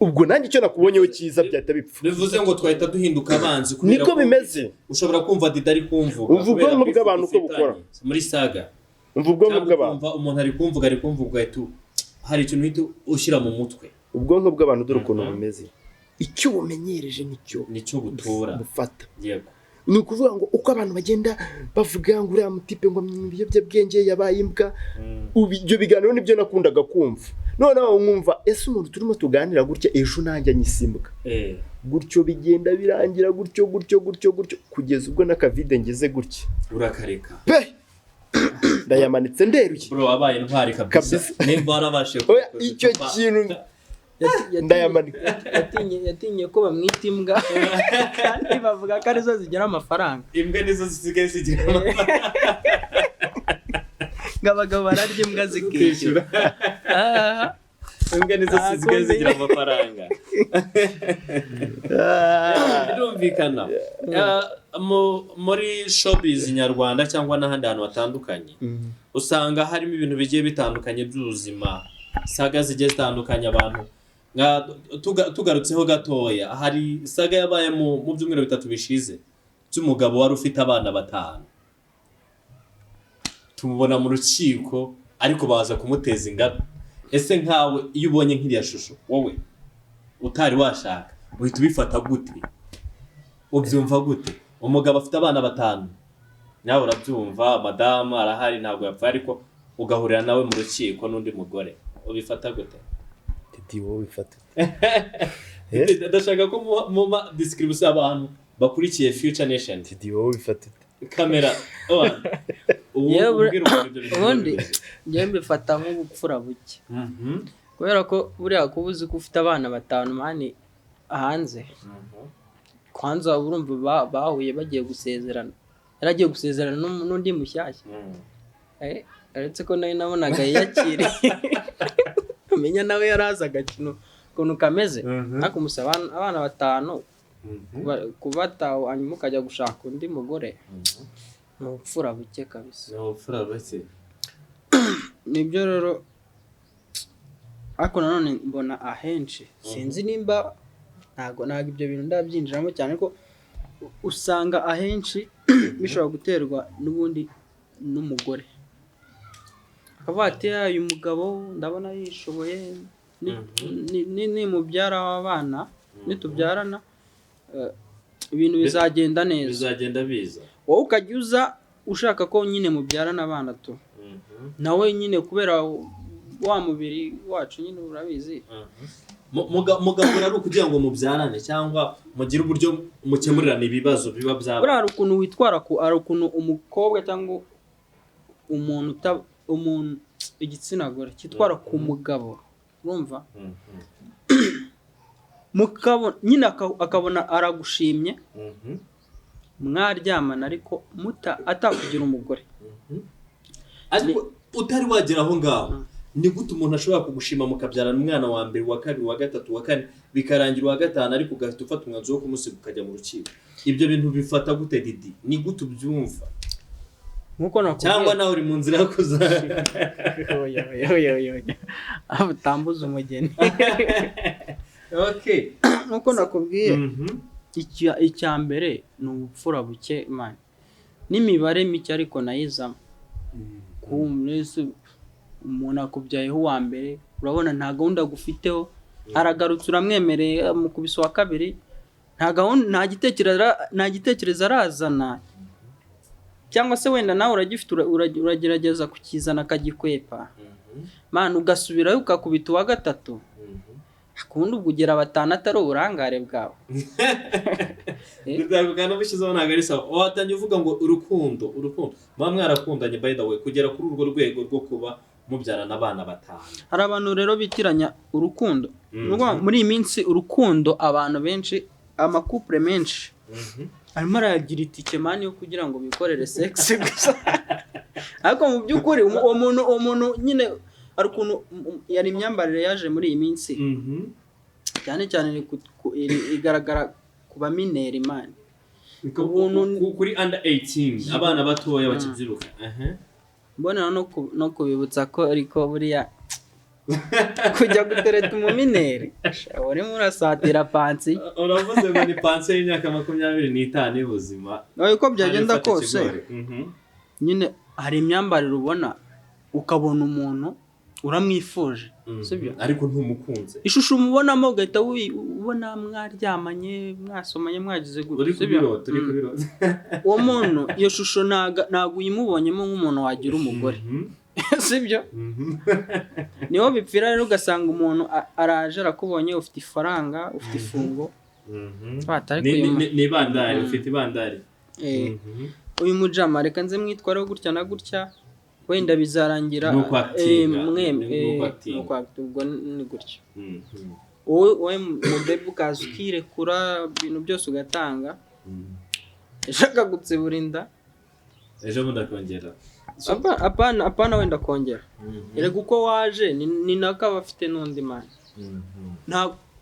ubwo nanjye icyo nakubonyeho cyiza byahita bipfa bivuze ngo twahita duhinduka abanzi niko bimeze ushobora kumva didari kumvuga ubwonko bw'abantu uko bukora muri saga ubwonko bw'abantu umuntu ari kumvuga ati hari ikintu uhita ushyira mu mutwe ubwonko bw'abantu dore ukuntu bumeze icyo bumenyereje nicyo butora bufata yego ni ukuvuga ngo uko abantu bagenda bavuga ngo uriya mutipe ngo ibiyobyabwenge yabaye imbwa ibyo biganiro nibyo nakundaga kumva noneho nkumva ese umuntu turimo tuganira gutya ejo nanjye anyisimbwa gutyo bigenda birangira gutyo kugeza ubwo n'akavide ngeze gutya urakareka ndayamanitse nderuye bro wabaye intwari kabisa nimba warabashe icyo kintu yatinye ko bamwita imbwa kandi bavuga ko arizo zigira amafaranga imbwa nizo zisigaye zigira amafaranga ngabagabo bararya imbwa zikishyura imbwa nizo zisigaye zigira amafaranga birumvikana muri showbiz nyarwanda cyangwa n'ahandi hantu hatandukanye usanga harimo ibintu bigiye bitandukanye by'ubuzima saga zigiye zitandukanye abantu tugarutseho gatoya hari saga yabaye mu byumweru 3 bishize cy'umugabo wari ufite abana 5 tumubona mu rukiko ariko baza kumuteza ingabo ese nkawe iyo ubonye nk'iriya shusho wowe utari washaka uhita ubifata gute ubyumva gute umugabo afite abana 5 nawe urabyumva madama arahari ntabwo yapfa ariko ugahurira nawe mu rukiko n'undi mugore ubifata gute Didi wowe bifata ndashaka ko mu description abantu bakurikiye Future Nation Didi wowe bifata kamera ubundi njye mbifata nk'ubupfura buke kubera ko buriya kubuzi ko ufite abana 5 mani hanze kwanza urumva bahuye bagiye gusezerana yaragiye gusezerana n'undi mushyashya aretse ko nawe nabonaga yakire umenya nawe yarazaga kino kuntu kameze ariko musaba abana 5 kubataho hanyuma ukajya gushaka undi mugore n'ubupfura buke kabisa n'ubupfura buke nibyo rero ariko nanone mbona ahenshi sinzi nimba ntago ibyo bintu ndabyinjiramo cyane ko usanga ahenshi bishobora guterwa n'ubundi n'umugore akavuga ati uyu mugabo ndabona yishoboye ni mubyara w'abana nitubyarana ibintu bizagenda neza bizagenda biza wowe ukajya uza ushaka ko nyine mubyarana abana tu nawe nyine kubera wa mubiri wacu nyine urabizi mugabo ari ukugira ngo mubyarane cyangwa mugire uburyo mukemurirana ibibazo biba byaba buriya hari ukuntu witwara ari ukuntu umukobwa cyangwa umuntu igitsina gore cyitwara ku mugabo urumva mukabo nyine akabona aragushimye mwaryamana ariko atakugira umugore ariko utari wagera aho ngaho ni gute umuntu ashobora kugushima mukabyarana umwana wa mbere wa kabiri wa gatatu wa kane bikarangira wa gatanu ariko ugahita ufata umwanzuro wo kumusiga ukajya mu rukiko ibyo bintu bifata gute Didi ni gute ubyumva nkuko nakubwiye cyangwa nawe uri mu nzira yo kuza aho utambuza umugeni okay nkuko nakubwiye icya mbere ni ubupfura buke man n'imibare mike ariko nayizamo kumwese umuntu akubyayeho wa mbere urabona nta gahunda gufiteho aragarutse uramwemereye mu kubisa wa kabiri nta gahunda nta gitekerezo arazana cyangwa se wenda nawe uragifite uragerageza kukizana akagikwepa man ugasubirayo ukakubita wa gatatu kundi ubwo ugera 5 atari uburangare bwawe bizagana bishizeho ntago ari sawa watangiye uvuga ngo urukundo mwa mwarakundanye by the way kugera kuri urwo rwego rwo kuba mubyarana abana 5 hari abantu rero bitiranya urukundo muri iyi minsi urukundo abantu benshi amakupure menshi arimo aragira itike mani yo kugira ngo bikorere sex gusa ariko mu by'ukuri umuntu nyine ari ukuntu yari imyambarire yaje muri iyi minsi cyane cyane igaragara ku bamineri mani kuri under 18 abana batoya bakibyiruka mbona no kubibutsa ko ariko buriya kujya gutereta umumineri urimo urasatira pansi uravuze ngo ni pansi y'imyaka 25 y'ubuzima uko byagenda kose nyine hari imyambarire ubona ukabona umuntu uramwifuje sibyo ariko ntumukunze ishusho umubonamo ugahita ubona mwaryamanye mwasomanye mwagize gute sibyo turi kubiro uwo muntu iyo shusho ntago uyimubonyemo nk'umuntu wagira umugore sibyo niho bipfira rero ugasanga umuntu araje arakubonye ufite ifaranga ufite ifungo ni bandari ufite bandari uyu mujama reka nze mwitwareho gutya na gutya wenda bizarangira ubwo ni gutyo wowe mu bebe ukaza ukirekura ibintu byose ugatanga ushaka gutsibura inda ejo mudakongera apana wenda kongera erega uko waje ni nako aba afite n'undi mani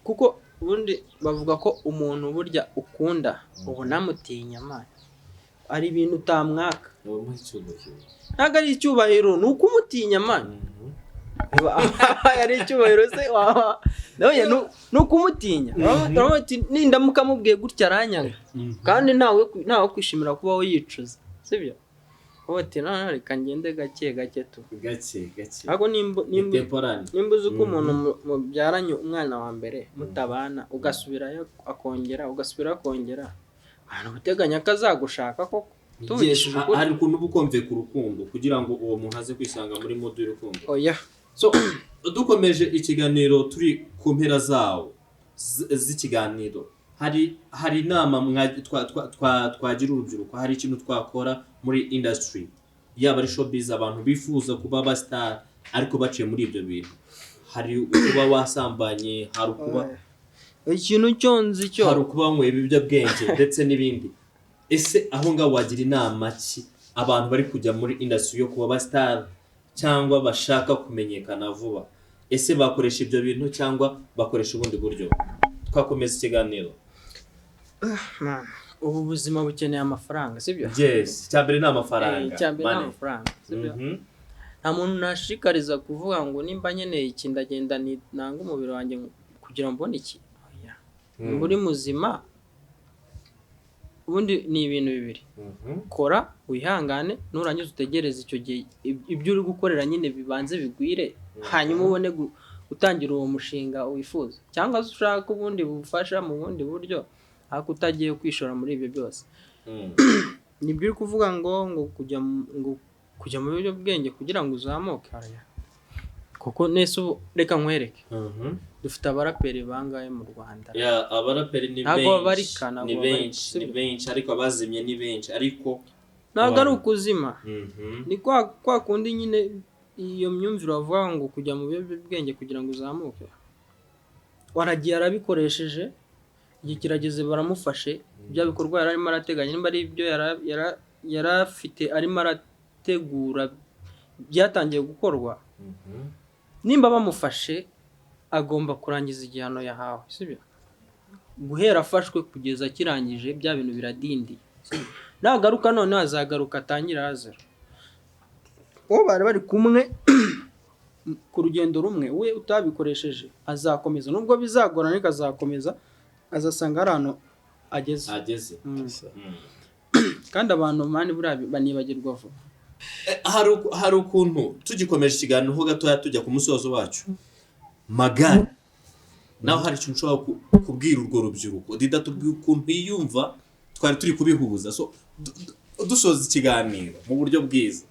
kuko ubundi bavuga ko umuntu burya ukunda ubu namutinya mani ari ibintu utamwaka ntabwo ari icyubahiro ni uko umutinya mani ari icyubahiro se ni uko umutinya nindamuka mubwiye gutya aranyanga kandi ntawe kwishimira kubaho yicuza sibyo wote none reka ngende gake gake tu gake ahubwo nimba uzi ko umuntu mubyaranye umwana wa mbere mutabana ugasubirayo akongera abantu guteganya akazagushaka koko hari ukuntu ubukomve ku rukundo kugira ngo uwo muntu aze kwisanga muri mode y'urukundo. Oya so dukomeje ikiganiro turi ku mpera zawo z'ikiganiro hari inama twagira urubyiruko, hari ikintu twakora muri industry yaba ari showbiz, abantu bifuza kuba ba star ariko baciye muri ibyo bintu, hari kuba wasambanye, hari kuba ikintu cyonzi cyo, hari kuba nkwe ibiyobyabwenge ndetse n'ibindi. Ese aho ngaho wagira inama ki abantu bari kujya muri industry yo kuba ba star cyangwa bashaka kumenyekana vuba? Ese bakoresha ibyo bintu cyangwa bakoresha ubundi buryo? Twakomeza ikiganiro. Ubu buzima bukeneye amafaranga, sibyo? Yes, cyambere ni amafaranga. Cyambere ni amafaranga, sibyo? Nta muntu nashikariza kuvuga ngo nimba nkeneye iki ndagenda nanga umubiri wanjye kugira ngo mbone iki. Oya. Muri muzima ubundi ni ibintu bibiri. Kora wihangane nurangiza utegereze icyo gihe ibyo uri gukorera nyine bibanze bigwire, hanyuma ubone gutangira uwo mushinga wifuza, cyangwa ushaka ubundi bufasha mu bundi buryo ariko utagiye kwishora muri ibyo byose. Nibyo uri kuvuga ngo kujya mu biyobyabwenge kugira ngo uzamuke. Kuko nese reka nkwereke, dufite abaraperi bangaye mu Rwanda. Abaraperi ni benshi, ni benshi ariko abazimye ni benshi, ariko ntabwo ari ukuzima. Ni kwa kundi nyine iyo myumvire bavuga ngo kujya mu biyobyabwenge kugira ngo uzamuke. Waragiye arabikoresheje, igihe kirageze baramufashe, bya bikorwa yararimo arateganya nimba ari ibyo yarafite arimo arategura byatangiye gukorwa. Nimba bamufashe agomba kurangiza igihano yahawe, sibyo? Guhera afashwe kugeza kirangije bya bintu biradindi. Nagaruka none azagaruka atangira azero. Bari kumwe ku rugendo rumwe, we utabikoresheje azakomeza, nubwo bizagorana ariko azakomeza, azasanga arano ageze. Kandi abantu mani buriya banibagirwa vuba. Hari ukuntu tugikomeje ikiganiro ho gatoya tujya ku musozo wacu magana, naho hari ikintu ushobora kubwira urwo rubyiruko didatubwiye ukuntu yiyumva, twari turi kubihuza. So dusoza ikiganiro mu buryo bwiza,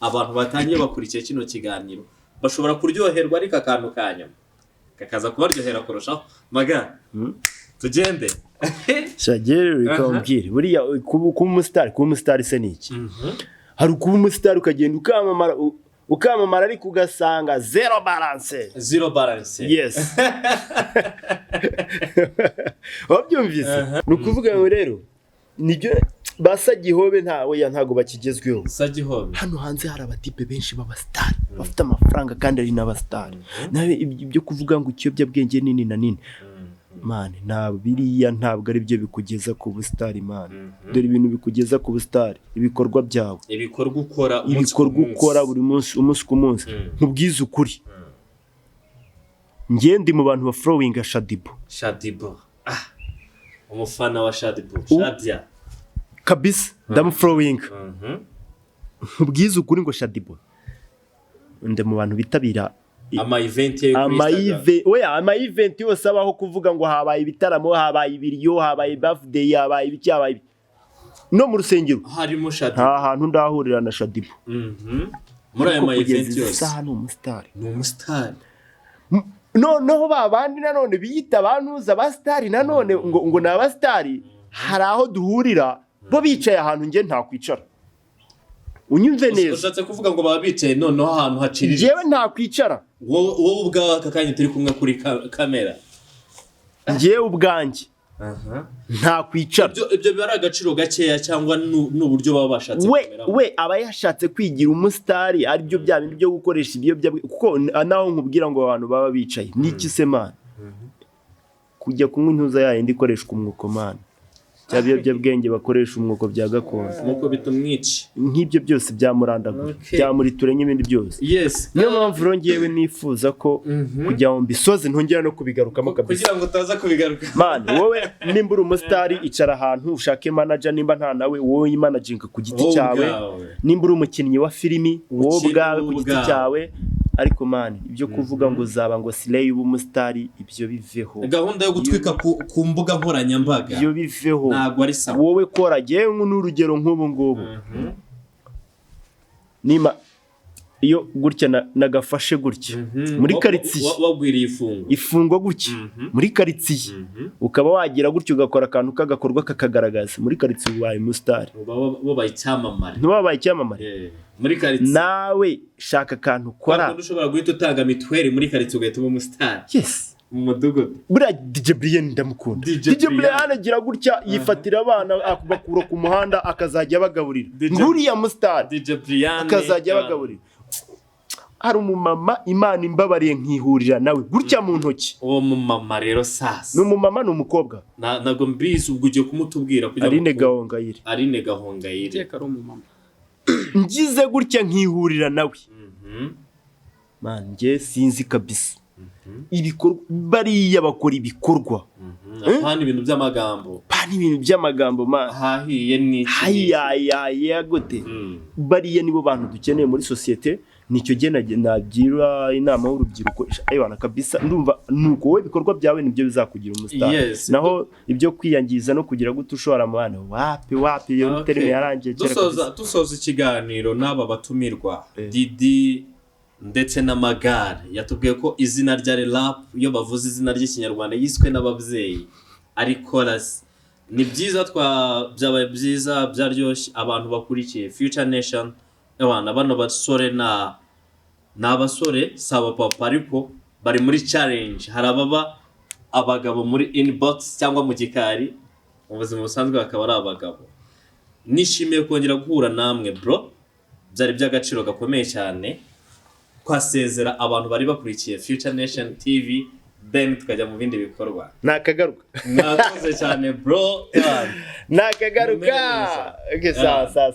abantu batangiye bakurikiye kino kiganiro bashobora kuryoherwa ariko akantu kanyuma kakaza kubaryohera kurushaho. Magana tugende shagere rikambwira buriya kuba umustar se niki? Hari kuba umustar ukagenda ukamamara ariko ugasanga zero balance. Yes. Wabyumvise? Nukuvuga ngo rero nibyo basa gihobe ntago bakigezweho. Sagihobe hano hanze hari abatipe benshi b'abastar bafite amafaranga kandi ari n'abastar. Nawe ibyo kuvuga ngo ikiyobyabwenge nini na nini man, biriya ntabwo ari byo bikugeza ku bustar man. Dore ibintu bikugeza ku bustar ibikorwa byawe, ibikorwa ukora buri munsi umunsi ku munsi. Nkubwiza ukuri, ngiye ndi mu bantu ba following Shadibo. Umufana wa Shadia kabisa, ndamu following. Nkubwiza ukuri ngo Shadibo nde mu bantu bitabira ama event yose abaho, kuvuga ngo habaye ibitaramo, habaye ibiriyo, habaye birthday, habaye ibiki, no mu rusengero harimo Shadibo. nta hantu ndahurira na Shadibo. Muri ayo ma event yose ni umustar. No babandi nanone biyita abantuza abastar nanone ngo ni abastar. Hari aho duhurira bo bicaye ahantu nge nta kwicara. Unyumve neza, ushatse kuvuga ngo baba bicaye noneho ahantu hacirije. Jewe nta kwicara. Wowe ubwawe akakanya turi kumwe kuri kamera. Jewe ubwanjye nta kwicara. Ibyo bari agaciro gakeya cyangwa n'uburyo baba bashatse kumera. We aba yashatse kwigira umustar, ari byo bya bintu byo gukoresha ibiyobyabwenge. Kuko naho nkubwira ngo abantu baba bicaye niki se man, kujya kunywa intuza yaye ndikoreshwa umwuko man. cy'abiyobyabwenge bakoresha umwuko bya gakondo nk'uko bitumwica nk'ibyo byose byamurandagura byamuriture n'ibindi byose niyo mpamvu rongewe nifuza ko kugira ngo mbisoze ntongera no kubigarukamo kabisa kugira ngo utaza kubigaruka man wowe nimba uri umusitari icara ahantu ushake manager nimba nta nawe wowe imanaginga ku giti cyawe nimba uri umukinnyi wa filimi wowe ubwawe ku giti cyawe ariko man ibyo kuvuga ngo uzaba ngo Slay umusitari ibyo biveho gahunda yo gutwika ku mbuga nkoranyambaga ibyo biveho ntabwo ari sawa wowe kora yewe n'urugero nk'ubu ngubu nima iyo gutya nagafashe gutya muri karitsiye wagwiriye ifungwa gutya muri karitsiye ukaba wagira gutya ugakora akantu kagakorwa kakagaragaza muri karitsiye ubaye umusitari wabaye icyamamare ntubabaye icyamamare muri karitsiye nawe shaka akantu ukora kuko ushobora guhita utanga mituweli muri karitsiye ugahita uba umusitari yes mu mudugudu buriya DJ Brian ndamukunda DJ Brian agira gutya yifatira abana bakura ku muhanda akazajya bagaburira nguriya musitari DJ Brian akazajya bagaburira hari umumama Imana imbabariye nkihurira nawe gutya mu ntoki uwo mumama rero sasa n'umumama n'umukobwa nago mbizi ubwo ugiye kumutubwira kugira Aline Gahongayire teka ari umumama ngize gutya nkihurira nawe man nge sinzi kabisa ibikorwa bariya bakora ibikorwa pani ibintu by'amagambo man hahiye ni hayaya gute bariya nibo bantu dukeneye muri societe nicyo gena nagira inama y'urubyiruko ayibana kabisa ndumva nuko we bikorwa byawe nibyo bizakugira umusitari naho ibyo kwiyangiza no kugira gute ushora mu bana wapi yo terime yarangiye dusoza ikiganiro n'aba batumirwa Didi ndetse na Magare yatubwiye ko izina rya rap iyo bavuze izina ry'ikinyarwanda yiswe n'ababyeyi ari chorus ni byiza byabaye byiza byaryoshye abantu bakurikiye Future Nation abana bano basore n'abasore saba papa ariko bari muri challenge harababa abagabo muri inbox cyangwa mu gikari ubuzima busanzwe bakaba ari abagabo nishimiye kongera guhura namwe bro byari by'agaciro gakomeye cyane kwasezera abantu bari bakurikiye Future Nation TV then tukajya mu bindi bikorwa nakagaruka nakoze cyane bro nakagaruka okay sa